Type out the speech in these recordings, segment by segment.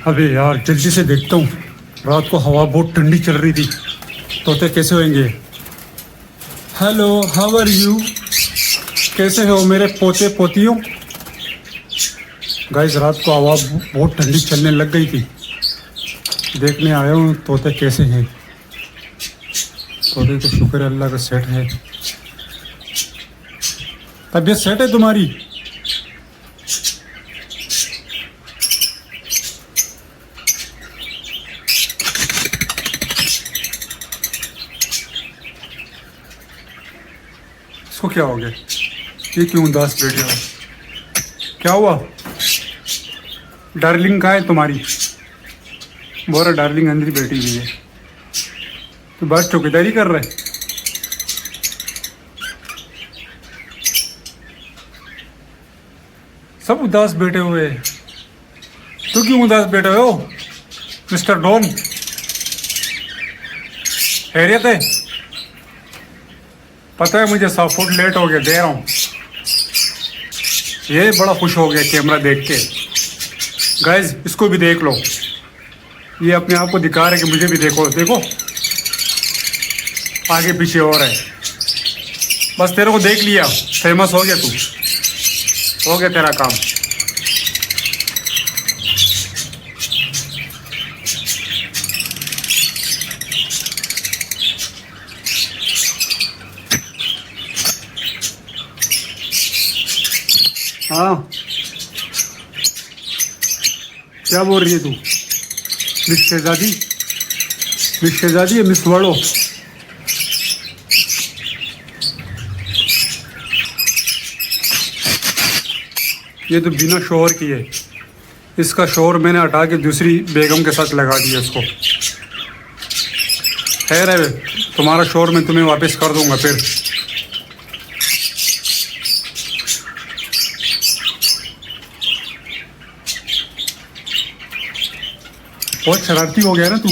अबे यार जल्दी से देखता हूँ। रात को हवा बहुत ठंडी चल रही थी, तोते कैसे होंगे। Hello, how are you? कैसे हो मेरे पोते पोतियों? गाइस रात को हवा बहुत ठंडी चलने लग गई थी, देखने आया हूँ तोते कैसे हैं। तोते तो शुक्र है अल्लाह का सेट है। तबीयत सेट है तुम्हारी? इसको क्या हो गया? ये क्यों उदास बैठे हो? क्या हुआ? डार्लिंग कहाँ है तुम्हारी? बोरा डार्लिंग अंदर ही बैठी हुई है। तो बस चौकीदारी कर रहे? सब उदास बैठे हुए। तो क्यों उदास बैठे हो मिस्टर डॉन? खैरियत है? पता है मुझे 100 फुट लेट हो गया, दे रहा हूँ। ये बड़ा खुश हो गया कैमरा देख के। गाइस इसको भी देख लो, ये अपने आप को दिखा रहा है कि मुझे भी देखो। देखो आगे पीछे हो रहा है। बस तेरे को देख लिया, फेमस हो गया तू, हो गया तेरा काम। हाँ क्या बोल रही है तू? मिस शहजादी? मिस शहजादी है मिस वर्डो? ये तो बिना शोहर की है। इसका शोहर मैंने हटा के दूसरी बेगम के साथ लगा दिया इसको। खैर है, तुम्हारा शोहर मैं तुम्हें वापस कर दूंगा फिर। बहुत शरारती हो गया ना तू,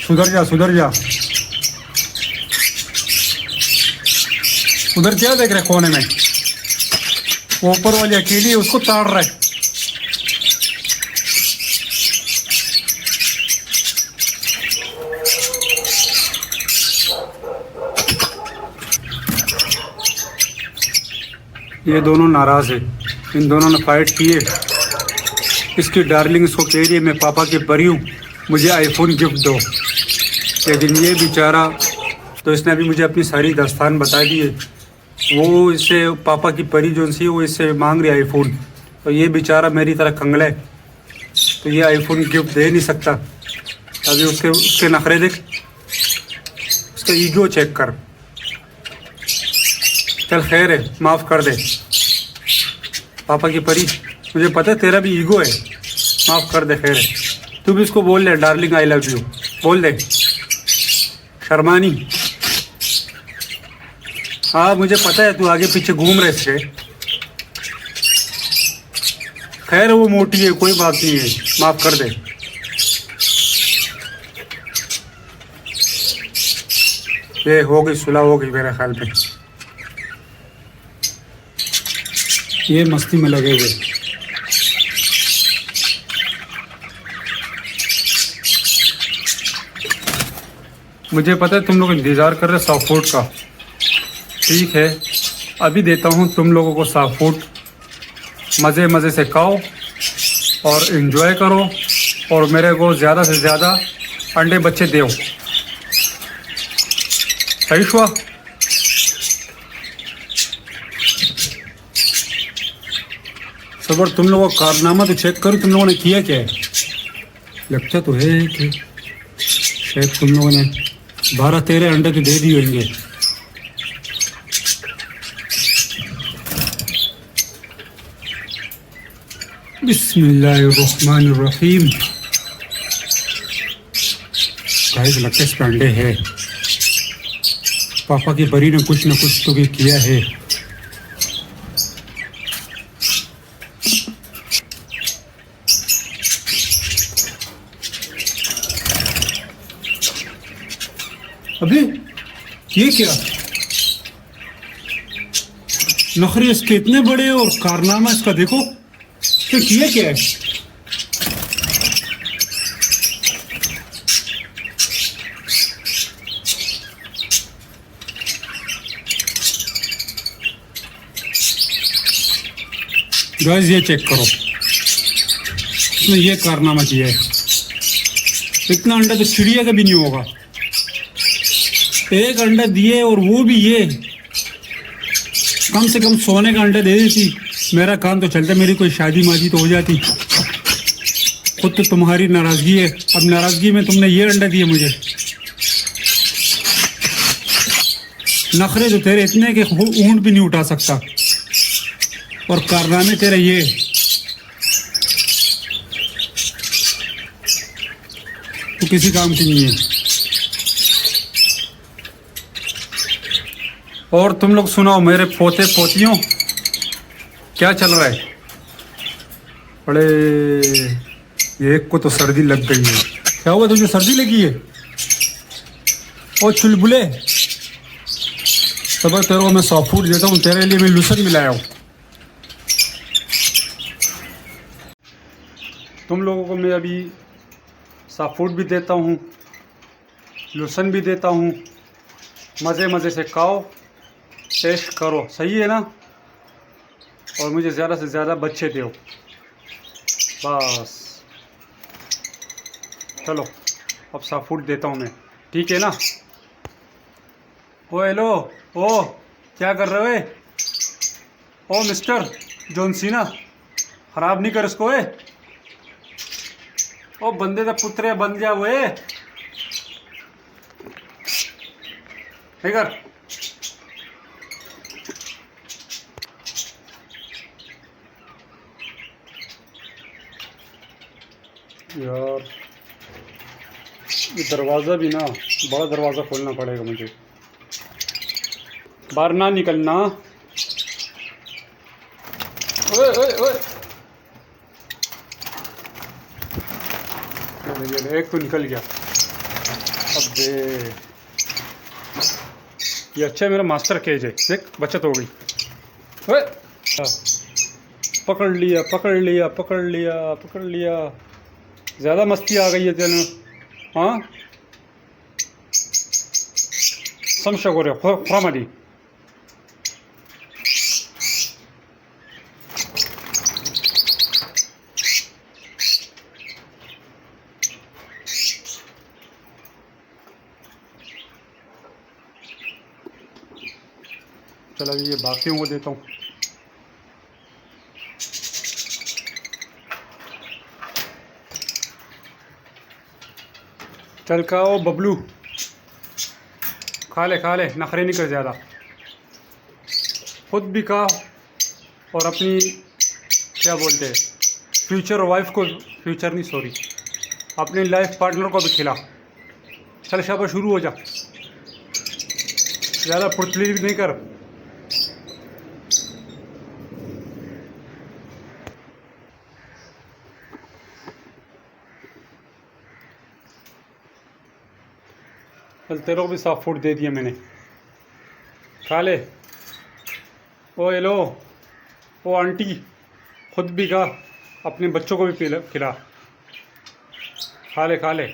सुधर जा सुधर जा। उधर क्या देख रहे कोने में? वो ऊपर वाली अकेली है, उसको ताड़ रहा है। ये दोनों नाराज है, इन दोनों ने फाइट की है। इसकी डार्लिंग इसको कह रही है मैं पापा की परी हूँ, मुझे आईफोन गिफ्ट दो। लेकिन ये बेचारा, तो इसने अभी मुझे अपनी सारी दास्तान बता दी है। वो इससे पापा की परी जो सी वो इससे मांग रही आईफोन, तो ये बेचारा मेरी तरह कंगला है, तो ये आईफोन गिफ्ट दे नहीं सकता। अभी उसके उसके नखरे देख, उसका ईगो चेक कर। चल खैर है, माफ़ कर दे पापा की परी, मुझे पता है तेरा भी ईगो है, माफ़ कर दे। खैर है, तू भी उसको बोल दे डार्लिंग आई लव यू, बोल दे। शर्मानी, हाँ मुझे पता है तू आगे पीछे घूम रहे इसके। खैर वो मोटी है, कोई बात नहीं है, माफ़ कर दे। ये हो गई सुलह, हो गई मेरे ख्याल में। ये मस्ती में लगे हुए। मुझे पता है तुम लोग इंतज़ार कर रहे 100 फुट का। ठीक है, अभी देता हूँ तुम लोगों को 100 फुट। मज़े मज़े से खाओ और इन्जॉय करो, और मेरे को ज़्यादा से ज़्यादा अंडे बच्चे दो। सही हुआ? सबर, तुम लोगों का कारनामा तो चेक करो, तुम लोगों ने किया क्या है। लगता तो है कि शायद तुम लोगों ने 12-13 अंडे तो दे दिए होंगे। बिस्मिल्लाहिर्रहमानिर्रहीम। गाइस लगता है इस पे अंडे है। पापा की परी ने कुछ न कुछ तो भी किया है। अबे ये क्या? नखरे इसके इतने बड़े और कारनामा इसका देखो। तो किया क्या है? गाइस ये चेक करो, इसने ये कारनामा किया है। इतना अंडा तो चिड़िया का भी नहीं होगा। एक अंडा दिए और वो भी ये, कम से कम सोने का अंडा दे देती, मेरा काम तो चलता, मेरी कोई शादी मादी तो हो जाती। खुद तो तुम्हारी नाराजगी है, अब नाराजगी में तुमने ये अंडा दिए मुझे। नखरे तो तेरे इतने कि ऊंट भी नहीं उठा सकता, और कारनामे तेरे ये। तो किसी काम की नहीं है। और तुम लोग सुनाओ मेरे पोते पोतियों, क्या चल रहा है? बड़े, एक को तो सर्दी लग गई है। क्या हुआ, तुझे सर्दी लगी है? ओ चुलबुले, तब तेरे को मैं सॉफ्ट फूड देता हूँ, तेरे लिए मैं लूसन मिलाया हूँ। तुम लोगों को मैं अभी सॉफ्ट फूड भी देता हूँ, लूसन भी देता हूँ। मज़े मज़े से खाओ, टेस्ट करो, सही है ना? और मुझे ज़्यादा से ज़्यादा बच्चे दो बस। चलो अब सॉफ्ट फूड देता हूँ मैं, ठीक है ना? ओ हेलो, ओ क्या कर रहे हो? ओ मिस्टर जॉन सीना, खराब नहीं कर इसको। ओ बंदे का पुत्र बन जा वो कर। यार ये दरवाज़ा भी ना, बड़ा दरवाज़ा खोलना पड़ेगा मुझे, बाहर ना निकलना। ओए ओए ओए, एक तो निकल गया। अबे ये अच्छा मेरा मास्टर केज है, देख बचत हो गई। ओए पकड़ लिया पकड़ लिया पकड़ लिया पकड़ लिया। ज़्यादा मस्ती आ गई है तेने, हाँ? समझ हो रहा फ्रामडी। चलो ये बाकियों को देता हूँ। चल खाओ बबलू, खा ले नखरे नहीं कर ज़्यादा। खुद भी खा और अपनी क्या बोलते हैं फ्यूचर वाइफ को, फ्यूचर नहीं सॉरी, अपनी लाइफ पार्टनर को भी खिला। चल शाबाश, शुरू हो जा, ज़्यादा फुर्तली भी नहीं कर। चल तेरे को भी सॉफ्ट फूड दे दिया मैंने, खा ले। ओ हेलो, ओ आंटी, खुद भी खा, अपने बच्चों को भी खिला। खा ले।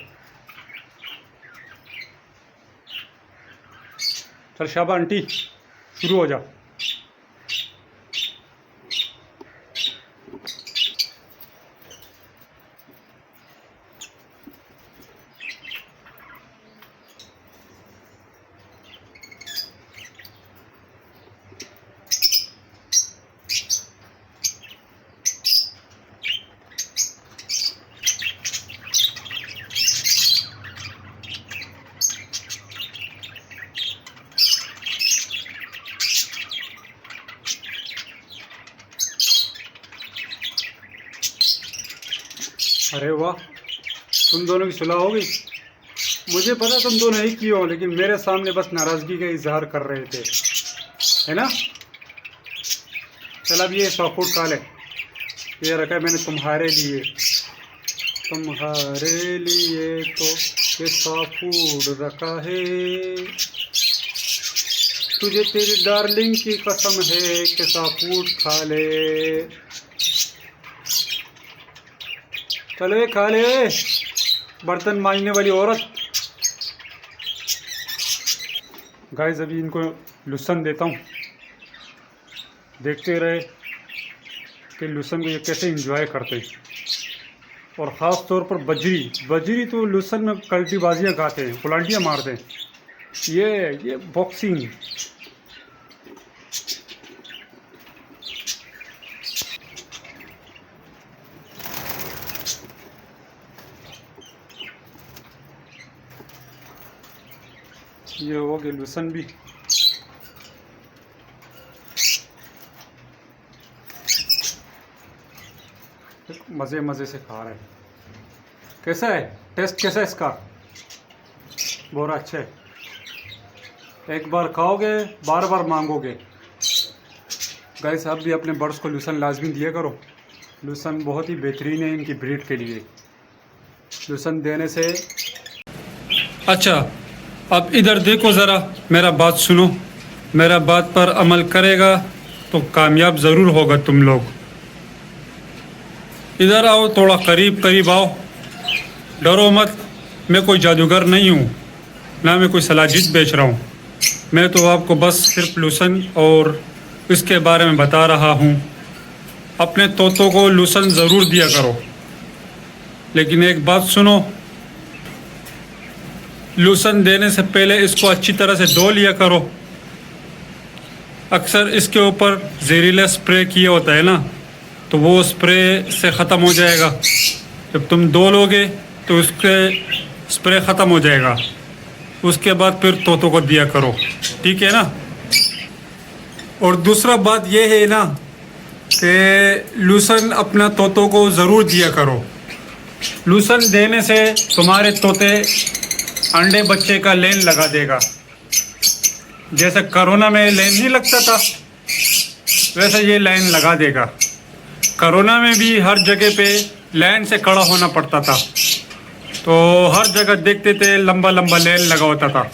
चल शाबाश आंटी, शुरू हो जा। अरे वाह, तुम दोनों की सुलह हो गई। मुझे पता तुम दोनों ही क्यों हो, लेकिन मेरे सामने बस नाराज़गी का इजहार कर रहे थे, है ना? चल अब ये सॉफ्ट फूड खा ले, ये रखा है मैंने तुम्हारे लिए तो ये सॉफ्ट फूड रखा है। तुझे तेरी डार्लिंग की कसम है कि सॉफ्ट फूड खा ले। चलो ये खा ले, बर्तन मांजने वाली औरत। गाइस अभी इनको लुसन देता हूँ, देखते रहे। कि लूसन को ये कैसे इंजॉय करते हैं। और ख़ास तौर पर बजरी तो लूसन में कल्टीबाजियाँ गाते हैं, पुलांटियाँ मारते हैं। ये बॉक्सिंग। ये हो गया लूसन भी। मज़े मज़े से खा रहे हैं। कैसा है टेस्ट, कैसा है इसका? बहुत अच्छा है। एक बार खाओगे बार बार मांगोगे। गाइस आप भी अपने बर्ड्स को लूसन लाजमी दिया करो। लूसन बहुत ही बेहतरीन है इनकी ब्रीड के लिए। लूसन देने से अच्छा, अब इधर देखो ज़रा, मेरा बात सुनो। मेरा बात पर अमल करेगा तो कामयाब ज़रूर होगा तुम लोग। इधर आओ, थोड़ा करीब आओ। डरो मत, मैं कोई जादूगर नहीं हूँ, ना मैं कोई सलाजित बेच रहा हूँ। मैं तो आपको बस सिर्फ लूसन और इसके बारे में बता रहा हूँ। अपने तोतों को लूसन ज़रूर दिया करो, लेकिन एक बात सुनो, लूसन देने से पहले इसको अच्छी तरह से धो लिया करो। अक्सर इसके ऊपर जहरीला स्प्रे किया होता है ना, तो वो स्प्रे से ख़त्म हो जाएगा। जब तुम धो लोगे तो उसके स्प्रे ख़त्म हो जाएगा। उसके बाद फिर तोतों को दिया करो, ठीक है ना। और दूसरा बात ये है ना कि लूसन अपना तोतों को ज़रूर दिया करो। लूसन देने से तुम्हारे तोते अंडे बच्चे का लेन लगा देगा। जैसे कोरोना में लेन नहीं लगता था, वैसे ये लाइन लगा देगा। कोरोना में भी हर जगह पे लाइन से खड़ा होना पड़ता था, तो हर जगह देखते थे लंबा लंबा लाइन लगा होता था।